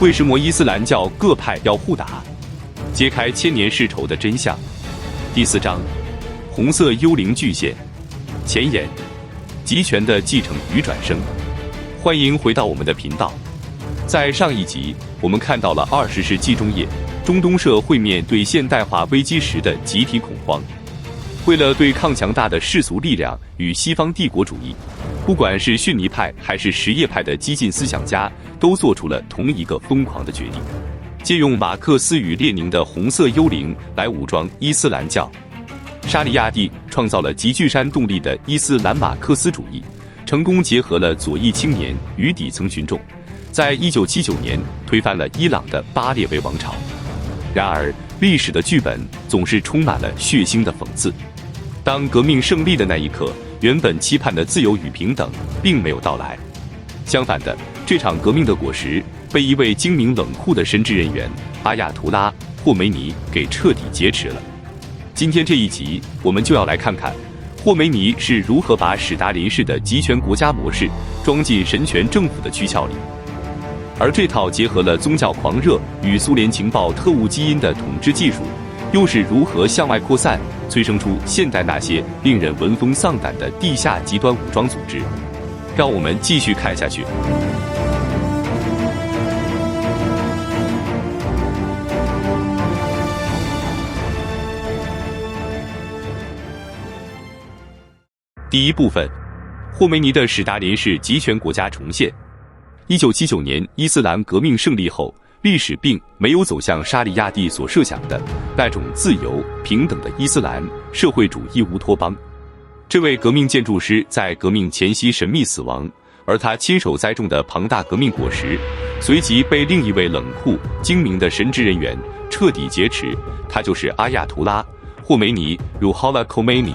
为什么伊斯兰教各派要互打？揭开千年世仇的真相。第4章，红色幽灵巨献。前言：集权的继承与转生。欢迎回到我们的频道。在上一集，我们看到了20世纪中叶，中东社会面对现代化危机时的集体恐慌。为了对抗强大的世俗力量与西方帝国主义，不管是逊尼派还是什叶派的激进思想家，都做出了同一个疯狂的决定，借用马克思与列宁的红色幽灵来武装伊斯兰教。沙里亚蒂创造了极具煽动力的伊斯兰马克思主义，成功结合了左翼青年与底层群众，在1979年推翻了伊朗的巴列维王朝。然而，历史的剧本总是充满了血腥的讽刺。当革命胜利的那一刻，原本期盼的自由与平等并没有到来。相反的，这场革命的果实被一位精明冷酷的神职人员阿亚图拉·霍梅尼给彻底劫持了。今天这一集，我们就要来看看霍梅尼是如何把史达林式的集权国家模式装进神权政府的躯壳里，而这套结合了宗教狂热与苏联情报特务基因的统治技术，又是如何向外扩散，催生出现代那些令人闻风丧胆的地下极端武装组织。让我们继续看下去。第一部分，霍梅尼的史达林式集权国家重现。1979年伊斯兰革命胜利后，历史并没有走向沙里亚蒂所设想的那种自由平等的伊斯兰社会主义乌托邦。这位革命建筑师在革命前夕神秘死亡，而他亲手栽种的庞大革命果实随即被另一位冷酷精明的神职人员彻底劫持，他就是阿亚图拉·霍梅尼 Ruhollah Khomeini。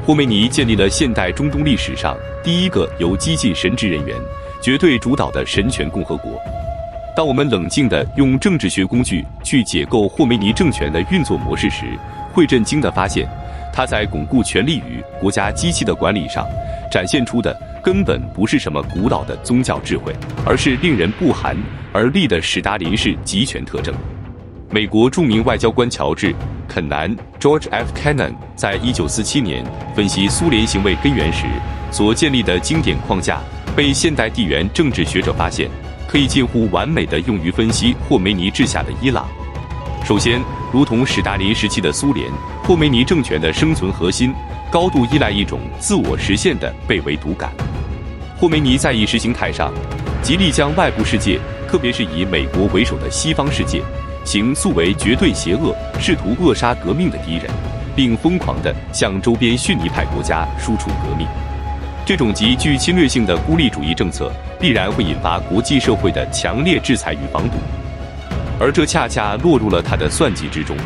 霍梅尼建立了现代中东历史上第一个由激进神职人员绝对主导的神权共和国。当我们冷静地用政治学工具去解构霍梅尼政权的运作模式时，会震惊地发现，他在巩固权力与国家机器的管理上展现出的根本不是什么古老的宗教智慧，而是令人不寒而栗的史达林式集权特征。美国著名外交官乔治·肯南 （George F. Kennan） 在1947年分析苏联行为根源时所建立的经典框架，被现代地缘政治学者发现，可以近乎完美地用于分析霍梅尼治下的伊朗。首先，如同史达林时期的苏联，霍梅尼政权的生存核心高度依赖一种自我实现的被唯独感。霍梅尼在意识形态上，极力将外部世界，特别是以美国为首的西方世界，形塑为绝对邪恶、试图扼杀革命的敌人，并疯狂地向周边逊尼派国家输出革命。这种极具侵略性的孤立主义政策必然会引发国际社会的强烈制裁与防堵，而这恰恰落入了他的算计之中。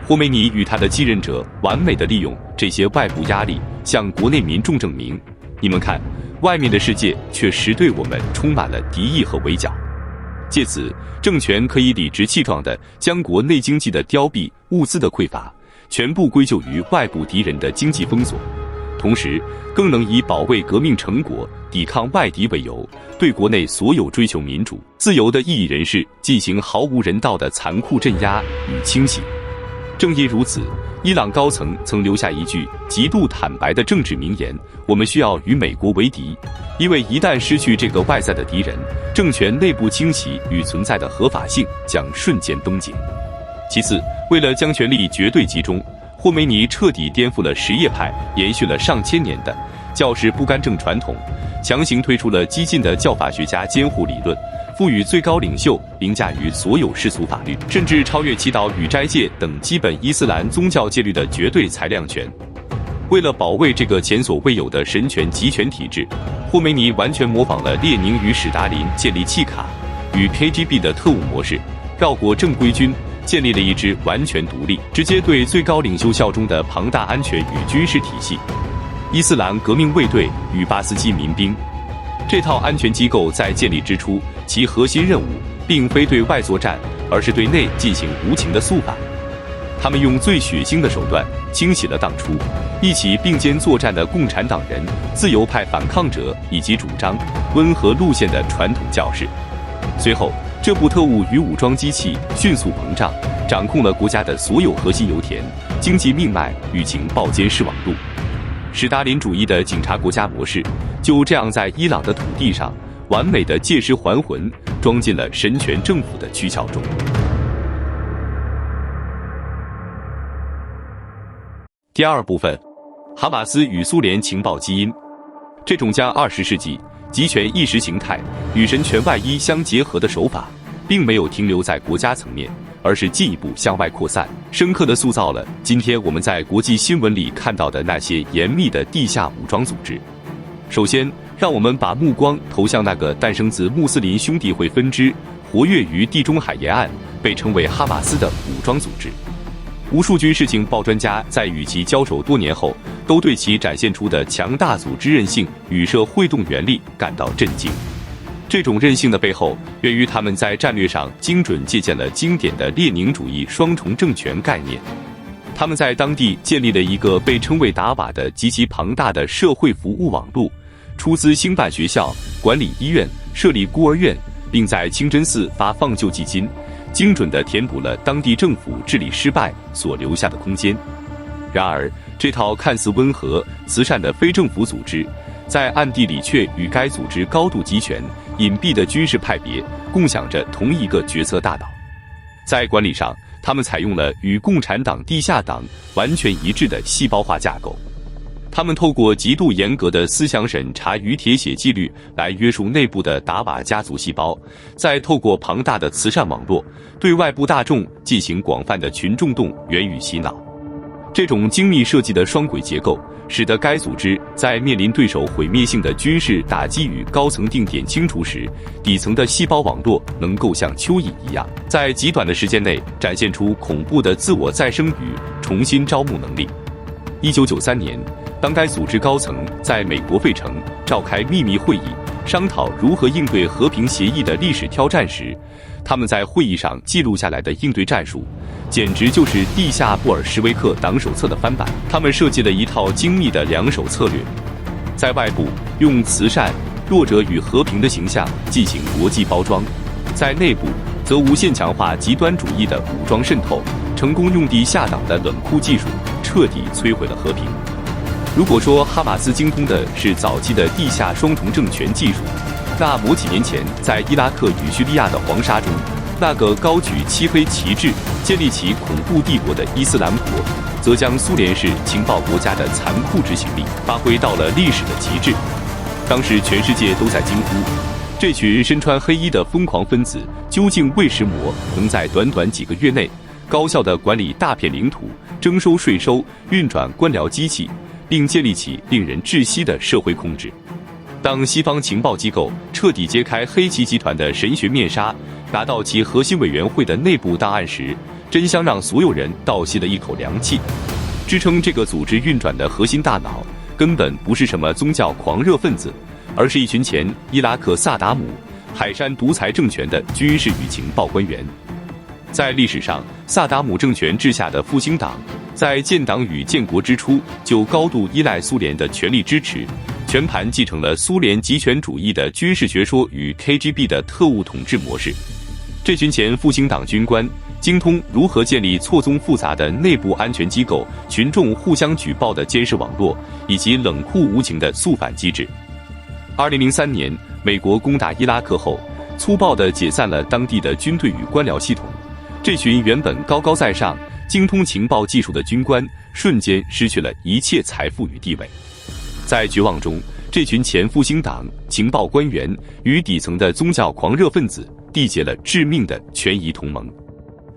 霍梅尼与他的继任者完美地利用这些外部压力，向国内民众证明：你们看，外面的世界确实对我们充满了敌意和围剿。借此，政权可以理直气壮地将国内经济的凋敝、物资的匮乏，全部归咎于外部敌人的经济封锁，同时更能以保卫革命成果、抵抗外敌为由，对国内所有追求民主、自由的异议人士进行毫无人道的残酷镇压与清洗。正因如此，伊朗高层曾留下一句极度坦白的政治名言：我们需要与美国为敌，因为一旦失去这个外在的敌人，政权内部清洗与存在的合法性将瞬间崩解。其次，为了将权力绝对集中，霍梅尼彻底颠覆了什叶派延续了上千年的教士不干政传统，强行推出了激进的教法学家监护理论，赋予最高领袖凌驾于所有世俗法律，甚至超越祈祷与斋戒等基本伊斯兰宗教戒律的绝对裁量权。为了保卫这个前所未有的神权集权体制，霍梅尼完全模仿了列宁与史达林建立契卡与 KGB 的特务模式，绕过正规军，建立了一支完全独立、直接对最高领袖效忠的庞大安全与军事体系——伊斯兰革命卫队与巴斯基民兵。这套安全机构在建立之初，其核心任务并非对外作战，而是对内进行无情的肃反。他们用最血腥的手段清洗了当初一起并肩作战的共产党人、自由派反抗者以及主张温和路线的传统教士。随后，这部特务与武装机器迅速膨胀，掌控了国家的所有核心油田、经济命脉与情报监视网络。史达林主义的警察国家模式就这样在伊朗的土地上完美的借尸还魂，装进了神权政府的躯壳中。第二部分，哈马斯与苏联情报基因。这种将20世纪极权意识形态与神权外衣相结合的手法，并没有停留在国家层面，而是进一步向外扩散，深刻地塑造了今天我们在国际新闻里看到的那些严密的地下武装组织。首先，让我们把目光投向那个诞生自穆斯林兄弟会分支、活跃于地中海沿岸、被称为哈马斯的武装组织。无数军事情报专家在与其交手多年后，都对其展现出的强大组织韧性与社会动员力感到震惊。这种韧性的背后，源于他们在战略上精准借鉴了经典的列宁主义双重政权概念。他们在当地建立了一个被称为达瓦的极其庞大的社会服务网络，出资兴办学校、管理医院、设立孤儿院，并在清真寺发放救济金，精准地填补了当地政府治理失败所留下的空间。然而，这套看似温和、慈善的非政府组织，在暗地里却与该组织高度集权、隐蔽的军事派别共享着同一个决策大脑。在管理上，他们采用了与共产党地下党完全一致的细胞化架构。他们透过极度严格的思想审查与铁血纪律来约束内部的达瓦家族细胞，再透过庞大的慈善网络对外部大众进行广泛的群众动员与洗脑。这种精密设计的双轨结构，使得该组织在面临对手毁灭性的军事打击与高层定点清除时，底层的细胞网络能够像蚯蚓一样，在极短的时间内展现出恐怖的自我再生与重新招募能力。1993年，当该组织高层在美国费城召开秘密会议，商讨如何应对和平协议的历史挑战时，他们在会议上记录下来的应对战术，简直就是地下布尔什维克党手册的翻版。他们设计了一套精密的两手策略，在外部用慈善、弱者与和平的形象进行国际包装，在内部则无限强化极端主义的武装渗透，成功用地下党的冷酷技术，彻底摧毁了和平。如果说哈马斯精通的是早期的地下双重政权技术，那么几年前在伊拉克与叙利亚的黄沙中，那个高举漆黑旗帜建立起恐怖帝国的伊斯兰国，则将苏联式情报国家的残酷执行力发挥到了历史的极致。当时全世界都在惊呼，这群身穿黑衣的疯狂分子究竟为什么能在短短几个月内高效地管理大片领土，征收税收，运转官僚机器，并建立起令人窒息的社会控制。当西方情报机构彻底揭开黑旗集团的神学面纱，拿到其核心委员会的内部档案时，真相让所有人倒吸了一口凉气。支撑这个组织运转的核心大脑，根本不是什么宗教狂热分子，而是一群前伊拉克萨达姆、海珊独裁政权的军事与情报官员。在历史上，萨达姆政权治下的复兴党在建党与建国之初就高度依赖苏联的全力支持，全盘继承了苏联极权主义的军事学说与 KGB 的特务统治模式。这群前复兴党军官精通如何建立错综复杂的内部安全机构、群众互相举报的监视网络，以及冷酷无情的肃反机制。2003年，美国攻打伊拉克后，粗暴地解散了当地的军队与官僚系统。这群原本高高在上、精通情报技术的军官，瞬间失去了一切财富与地位。在绝望中，这群前复兴党情报官员与底层的宗教狂热分子缔结了致命的权宜同盟。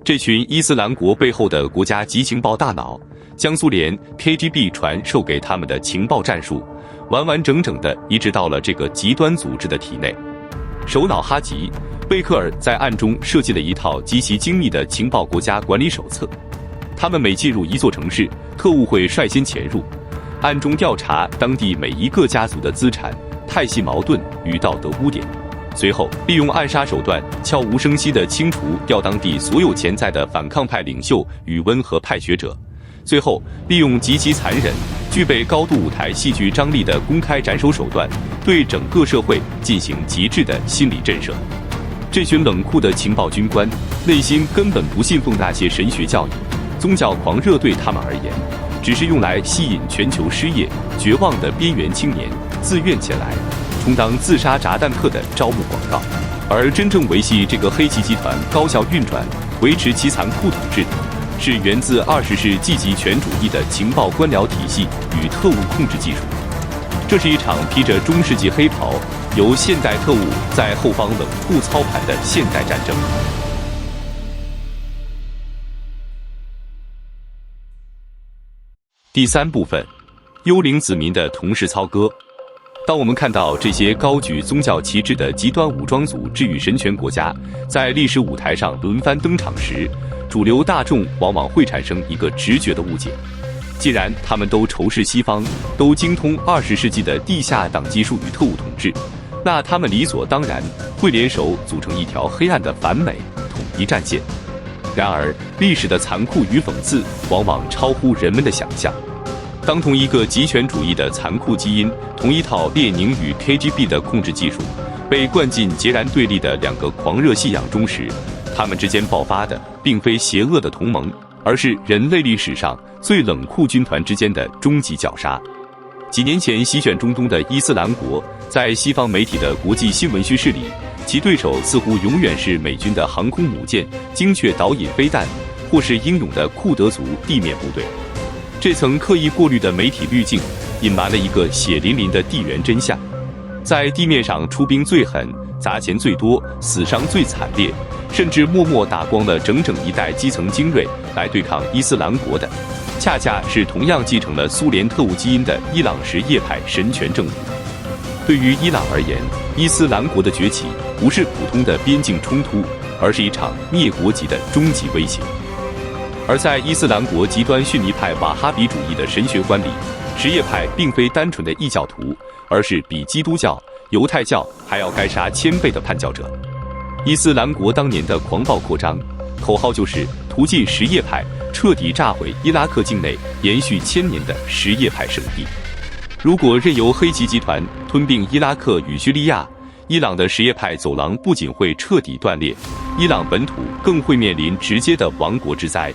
这群伊斯兰国背后的国家级情报大脑，将苏联 KGB 传授给他们的情报战术，完完整整地移植到了这个极端组织的体内。首脑哈吉·贝克尔在暗中设计了一套极其精密的情报国家管理手册。他们每进入一座城市，特务会率先潜入，暗中调查当地每一个家族的资产、派系矛盾与道德污点，随后利用暗杀手段悄无声息地清除掉当地所有潜在的反抗派领袖与温和派学者，最后利用极其残忍、具备高度舞台戏剧张力的公开斩首手段，对整个社会进行极致的心理震慑。这群冷酷的情报军官内心根本不信奉那些神学教义，宗教狂热对他们而言，只是用来吸引全球失业、绝望的边缘青年自愿前来，充当自杀炸弹客的招募广告。而真正维系这个黑旗集团高效运转、维持其残酷统治的，是源自20世纪极权主义的情报官僚体系与特务控制技术。这是一场披着中世纪黑袍，由现代特务在后方冷酷操盘的现代战争。第3部分，幽灵子民的同室操戈。当我们看到这些高举宗教旗帜的极端武装组织与神权国家在历史舞台上轮番登场时，主流大众往往会产生一个直觉的误解：既然他们都仇视西方，都精通20世纪的地下党技术与特务统治，那他们理所当然会联手组成一条黑暗的反美统一战线。然而，历史的残酷与讽刺往往超乎人们的想象。当同一个极权主义的残酷基因，同一套列宁与 KGB 的控制技术，被灌进截然对立的两个狂热信仰中时，他们之间爆发的并非邪恶的同盟，而是人类历史上最冷酷军团之间的终极绞杀。几年前席卷中东的伊斯兰国，在西方媒体的国际新闻叙事里，其对手似乎永远是美军的航空母舰、精确导引飞弹，或是英勇的库德族地面部队。这层刻意过滤的媒体滤镜，隐瞒了一个血淋淋的地缘真相：在地面上出兵最狠、砸钱最多、死伤最惨烈，甚至默默打光了整整一代基层精锐来对抗伊斯兰国的，恰恰是同样继承了苏联特务基因的伊朗什叶派神权政府。对于伊朗而言，伊斯兰国的崛起不是普通的边境冲突，而是一场灭国级的终极威胁。而在伊斯兰国极端逊尼派瓦哈比主义的神学观里，什叶派并非单纯的异教徒，而是比基督教、犹太教还要该杀1000倍的叛教者。伊斯兰国当年的狂暴扩张，口号就是屠尽什叶派，彻底炸毁伊拉克境内延续1000年的什叶派圣地。如果任由黑旗集团吞并伊拉克与叙利亚，伊朗的什叶派走廊不仅会彻底断裂，伊朗本土更会面临直接的亡国之灾。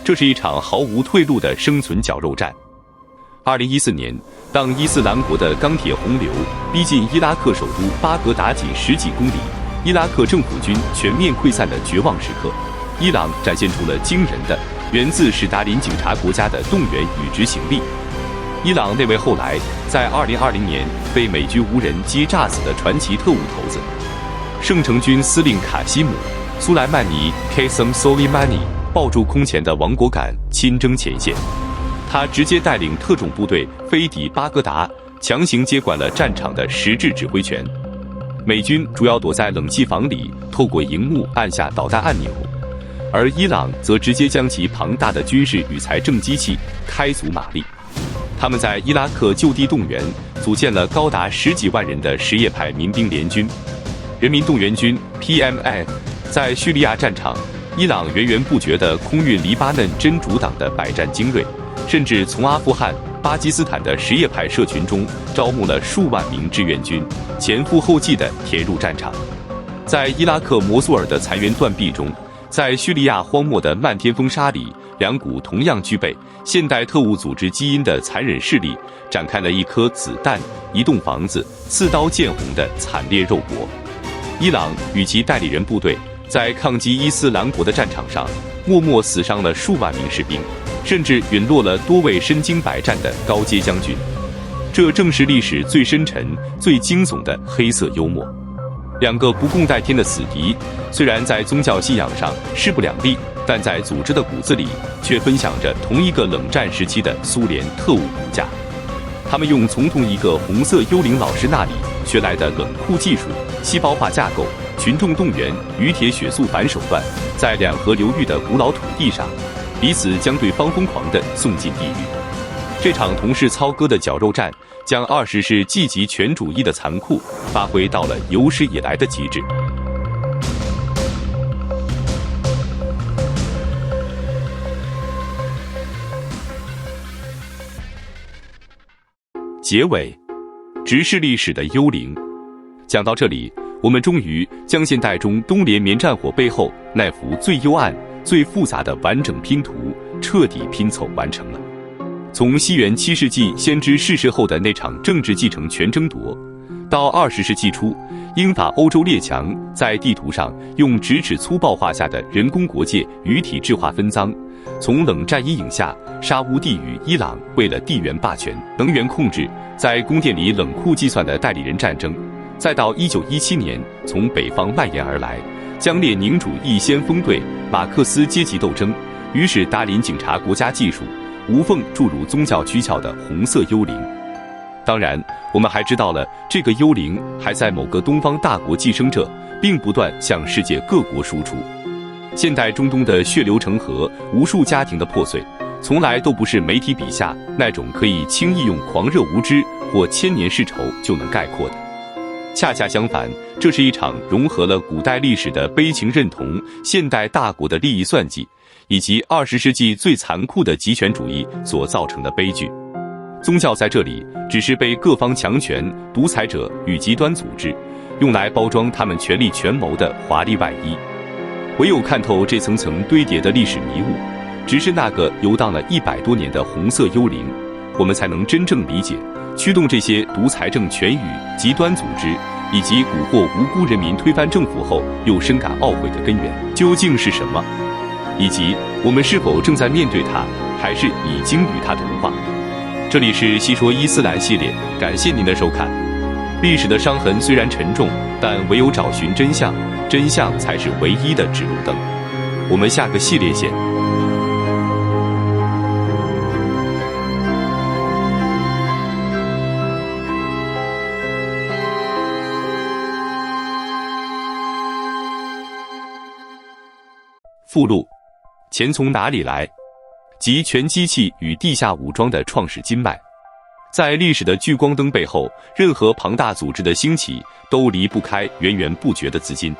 这是一场毫无退路的生存绞肉战。2014年，当伊斯兰国的钢铁洪流逼近伊拉克首都巴格达仅10几公里，伊拉克政府军全面溃散的绝望时刻，伊朗展现出了惊人的源自史达林警察国家的动员与执行力。伊朗那位后来在2020年被美军无人机炸死的传奇特务头子，圣城军司令卡西姆·苏莱曼尼 Qasem Soleimani 抱住空前的亡国感，亲征前线。他直接带领特种部队飞抵巴格达，强行接管了战场的实质指挥权。美军主要躲在冷气房里，透过荧幕按下导弹按钮，而伊朗则直接将其庞大的军事与财政机器开足马力。他们在伊拉克就地动员，组建了高达10几万人的什叶派民兵联军人民动员军 PMF。 在叙利亚战场，伊朗源源不绝地空运黎巴嫩真主党的百战精锐，甚至从阿富汗、巴基斯坦的什叶派社群中招募了数万名志愿军，前赴后继地填入战场。在伊拉克摩苏尔的残垣断壁中，在叙利亚荒漠的漫天风沙里，两股同样具备现代特务组织基因的残忍势力展开了一颗子弹、一栋房子、刺刀见红的惨烈肉搏。伊朗与其代理人部队在抗击伊斯兰国的战场上，默默死伤了数万名士兵，甚至陨落了多位身经百战的高阶将军。这正是历史最深沉、最惊悚的黑色幽默。两个不共戴天的死敌，虽然在宗教信仰上势不两立，但在组织的骨子里却分享着同一个冷战时期的苏联特务骨架。他们用从同一个红色幽灵老师那里学来的冷酷技术、细胞化架构、群众动员、余铁血素反手段，在两河流域的古老土地上，彼此将对方疯狂地送进地狱。这场同室操戈的绞肉战，将20世纪极权主义的残酷发挥到了有史以来的极致。结尾，直视历史的幽灵。讲到这里，我们终于将现代中东联绵战火背后那幅最幽暗、最复杂的完整拼图彻底拼凑完成了。从西元7世纪先知逝世后的那场政治继承权争夺，到20世纪初英法欧洲列强在地图上用直尺粗暴画下的人工国界与体制化分赃，从冷战阴影下沙乌地与伊朗为了地缘霸权、能源控制，在宫殿里冷酷计算的代理人战争，再到1917年从北方蔓延而来，将列宁主义先锋队、马克思阶级斗争与史达林警察国家技术无缝注入宗教躯壳的红色幽灵。当然，我们还知道了这个幽灵还在某个东方大国寄生着，并不断向世界各国输出。现代中东的血流成河，无数家庭的破碎，从来都不是媒体笔下那种可以轻易用狂热无知或千年世仇就能概括的。恰恰相反，这是一场融合了古代历史的悲情认同、现代大国的利益算计，以及20世纪最残酷的极权主义所造成的悲剧。宗教在这里只是被各方强权、独裁者与极端组织用来包装他们权力权谋的华丽外衣。唯有看透这层层堆叠的历史迷雾，直视那个游荡了100多年的红色幽灵，我们才能真正理解驱动这些独裁政权与极端组织，以及蛊惑无辜人民推翻政府后又深感懊悔的根源究竟是什么，以及我们是否正在面对它，还是已经与它同化。这里是细说伊斯兰系列，感谢您的收看。历史的伤痕虽然沉重，但唯有找寻真相，真相才是唯一的指路灯。我们下个系列见。附录：钱从哪里来？即全机器与地下武装的创始经脉。在历史的聚光灯背后，任何庞大组织的兴起都离不开源源不绝的资金。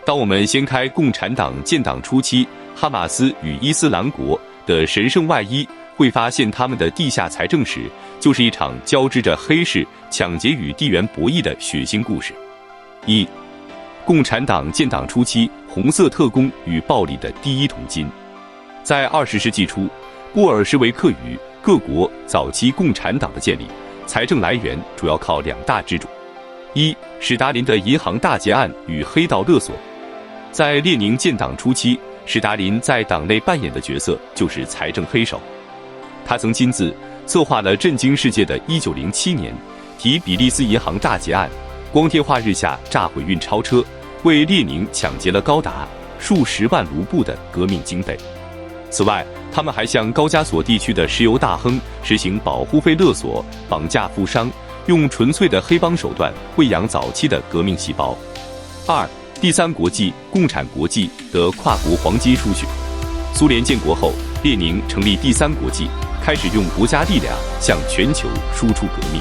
当我们掀开共产党建党初期哈马斯与伊斯兰国的神圣外衣，会发现他们的地下财政史就是一场交织着黑市、抢劫与地缘博弈的血腥故事。1. 共产党建党初期红色特工与暴力的第一桶金。在20世纪初，布尔什维克与各国早期共产党的建立，财政来源主要靠2大支柱：一、史达林的银行大劫案与黑道勒索。在列宁建党初期，史达林在党内扮演的角色就是财政黑手。他曾亲自策划了震惊世界的1907年提比利斯银行大劫案，光天化日下炸毁运钞车，为列宁抢劫了高达数十万卢布的革命经费。此外，他们还向高加索地区的石油大亨实行保护费勒索、绑架富商，用纯粹的黑帮手段喂养早期的革命细胞。2. 第三国际、共产国际的跨国黄金输血。苏联建国后，列宁成立第三国际，开始用国家力量向全球输出革命。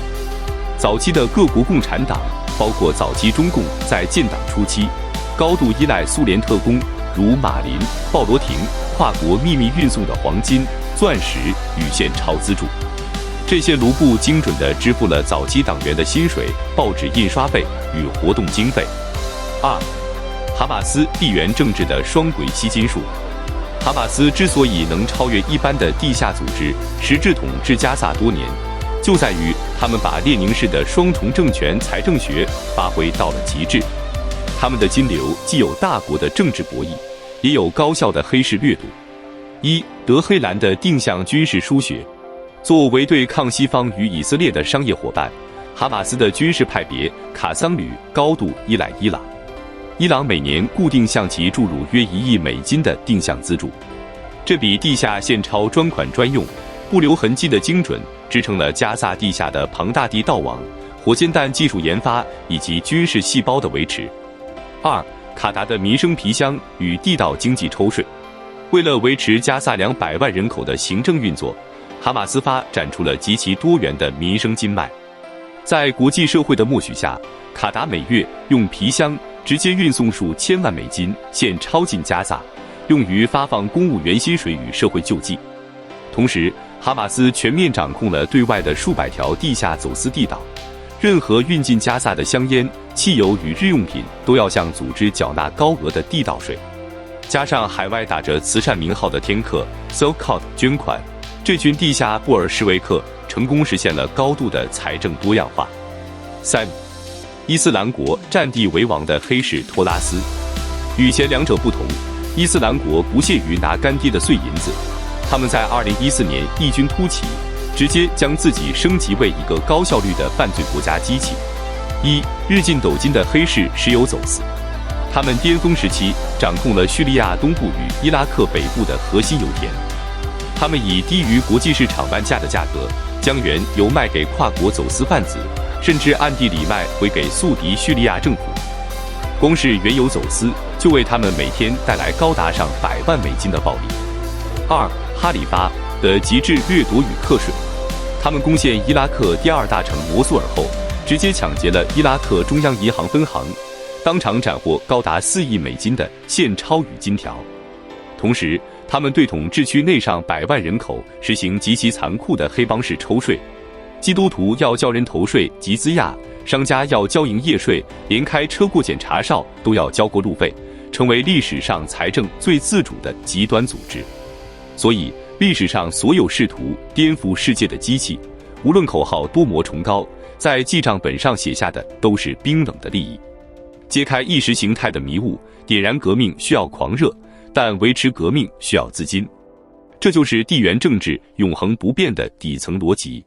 早期的各国共产党，包括早期中共，在建党初期高度依赖苏联特工如马林、鲍罗廷跨国秘密运送的黄金、钻石与现钞资助。这些卢布精准地支付了早期党员的薪水、报纸印刷费与活动经费。2. 哈马斯地缘政治的双轨吸金术。哈马斯之所以能超越一般的地下组织，实质统治加萨多年，就在于他们把列宁式的双重政权财政学发挥到了极致。他们的金流既有大国的政治博弈，也有高效的黑市掠夺。1. 德黑兰的定向军事输血。作为对抗西方与以色列的商业伙伴，哈马斯的军事派别卡桑旅高度依赖伊朗。伊朗每年固定向其注入约1亿美金的定向资助，这笔地下现钞专款专用、不留痕迹的精准，支撑了加萨地下的庞大地道网、火箭弹技术研发以及军事细胞的维持。2. 卡达的民生皮箱与地道经济抽税。为了维持加萨200万人口的行政运作，哈马斯发展出了极其多元的民生经脉。在国际社会的默许下，卡达每月用皮箱直接运送数千万美金现钞进加萨，用于发放公务员薪水与社会救济。同时，哈马斯全面掌控了对外的数百条地下走私地道，任何运进加萨的香烟汽油与日用品都要向组织缴纳高额的地道税。加上海外打着慈善名号的天克 （So-called） 捐款，这群地下布尔什维克成功实现了高度的财政多样化。3. 伊斯兰国占地为王的黑市托拉斯。与前两者不同，伊斯兰国不屑于拿干爹的碎银子，他们在2014年异军突起，直接将自己升级为一个高效率的犯罪国家机器。日进斗金的黑市石油走私，他们巅峰时期掌控了叙利亚东部与伊拉克北部的核心油田，他们以低于国际市场半价的价格将原油卖给跨国走私贩子，甚至暗地里卖回给宿敌叙利亚政府。光是原油走私就为他们每天带来高达上100万美金的暴利。2. 哈里发的极致掠夺与课税，他们攻陷伊拉克第二大城摩苏尔后，直接抢劫了伊拉克中央银行分行，当场斩获高达4亿美金的现钞与金条。同时，他们对统治区内上100万人口实行极其残酷的黑帮式抽税，基督徒要交人头税及兹亚，商家要交营业税，连开车过检查哨都要交过路费，成为历史上财政最自主的极端组织。所以，历史上所有试图颠覆世界的机器，无论口号多么崇高，在记账本上写下的都是冰冷的利益。揭开意识形态的迷雾，点燃革命需要狂热，但维持革命需要资金。这就是地缘政治永恒不变的底层逻辑。